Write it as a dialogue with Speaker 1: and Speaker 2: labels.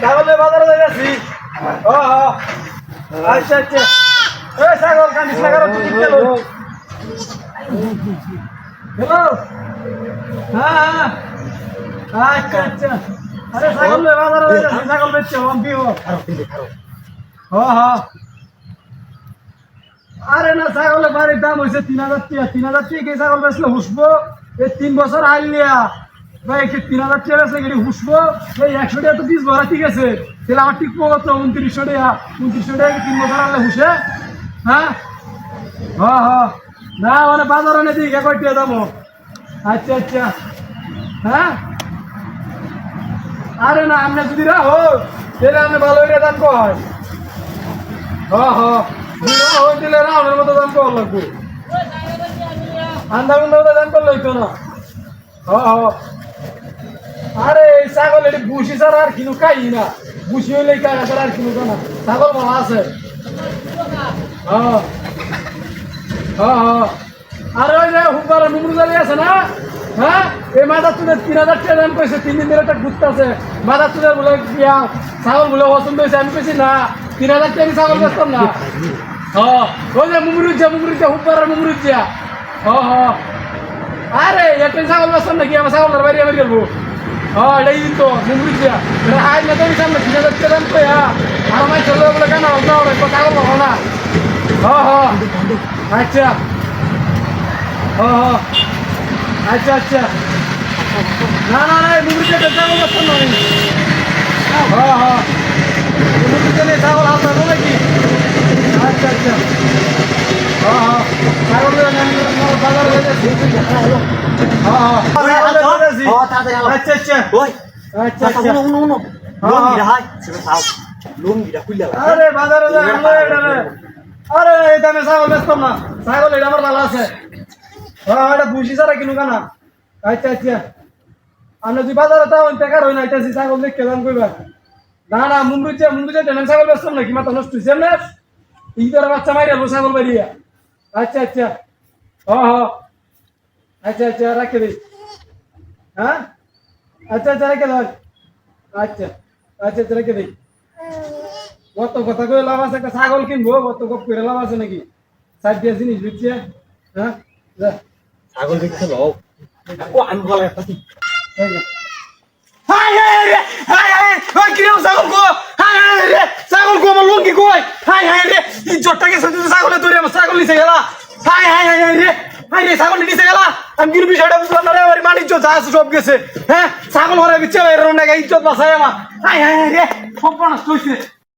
Speaker 1: ছাগলের বাজারে যাচ্ছি। ও আচ্ছা আচ্ছা এই ছাগল কান্দিস না কারো টিকিট গেল। হ্যালো হ্যাঁ আচ্ছা আচ্ছা আরে ছাগলের বাজারে যাচ্ছি ছাগল বেচছে আমি হ্যাঁ আরে না ছাগলের বাড়ির দাম হয়েছে ৩,০০০ টাকা কি ছাগল বেচলে হুসবো এই ৩ বছর আইল নিয়া ভাই ৩,০০০ টাকা বেচলে গেলে হুসবো এই ১০০ টাকা তো ২০ ভরা ঠিক আছে তাহলে আমার ঠিক পড়তো ২৯০০ টাকা ২৯০০ টাকা ৩ বছর আনলে হুসে হ্যাঁ না মানে বাজার এনে দিই কয় টাকা দাম আচ্ছা আচ্ছা হ্যাঁ আরে না আপনি যদি রাহো তাহলে আপনি ভালো এটা দাম কয় দিলে রামের মতো দাম কর লাগবে আন্দা বন্ধা দাম করলে হইতো না আরে এই ছাগল এটি বুসি ছাড়া আর কিনু খাই না বুসি হইলে কাকা ছাড়া আর কিনু না ছাগল ভালো আছে আরে ওই যে হুবার নুমরু জালি আছে না হ্যাঁ এই মাথা তুলে ৩,০০০ টাকা দাম কইছে ৩ দিন ধরে একটা ঘুরতে আছে মাথা তুলে বলে ছাগল বলে পছন্দ হয়েছে আমি কইছি না ৩,০০০ টাকা ছাগল বেচতাম না ওই যে মুমরুজ্জা হুবার মুমরুজ্জা আরে একটা ছাগল বেচতাম নাকি আমার ছাগলের বাইরে আমি গেলবো এটাই তো মুমরুজ্জা আজ না তো সামনে ৩,০০০ টাকা দাম কই আর মাই চলে বলে কেন ছাগল পাবো না আচ্ছা আচ্ছা আচ্ছা না না না মুমরুজ্জা ছাগল বেচতাম না মুমরুজ্জা নেই ছাগল আপনার নাকি আচ্ছা আচ্ছা আরে বাজারে আরে এই দামে ছাগল বেচতাম না ছাগল এটা আমার ভালো আছে এটা বুঝি ছাড়া কিনু কেনা আচ্ছা আচ্ছা আমরা যদি বাজারে তাও টাকার হই না এটা ছাগল দেখে দাম কইবা না না মুমরুজ্জা টেনেন ছাগল বেচতাম নাকি মাথা নষ্ট হয়েছে না ঈদের বাচ্চা মাইরা ছাগল বাড়িয়া আচ্ছা আচ্ছা আচ্ছা আচ্ছা রাখে দিই হ্যাঁ আচ্ছা আচ্ছা রেখে দাও আচ্ছা আচ্ছা আচ্ছা রেখে দিই কত কথা করে লাভ আছে একটা ছাগল কিনবো কত কপ করে লাভ আছে নাকি সাইড দিয়ে জিনিস দিচ্ছে হ্যাঁ
Speaker 2: ছাগল দেখতে লও ও আমি বলে একটা
Speaker 1: হাই হাই রে হাই হাই ওই কিরম ছাগল গো হাই হাই রে ছাগল গো আমার লঙ্কি কই হাই হাই রে ইজ্জতটা গেছে তুই ছাগলে ধরে আমার ছাগল নিচে গেলা হাই হাই হাই রে হাই রে ছাগল নিচে গেলা আমি কিন্তু বিষয়টা বুঝলাম না রে আমার মান ইজ্জত যা আছে সব গেছে হ্যাঁ ছাগল হরে বিচ্ছে এর না ইজ্জত বাঁচায় আমার হাই হাই রে সব নষ্ট হইছে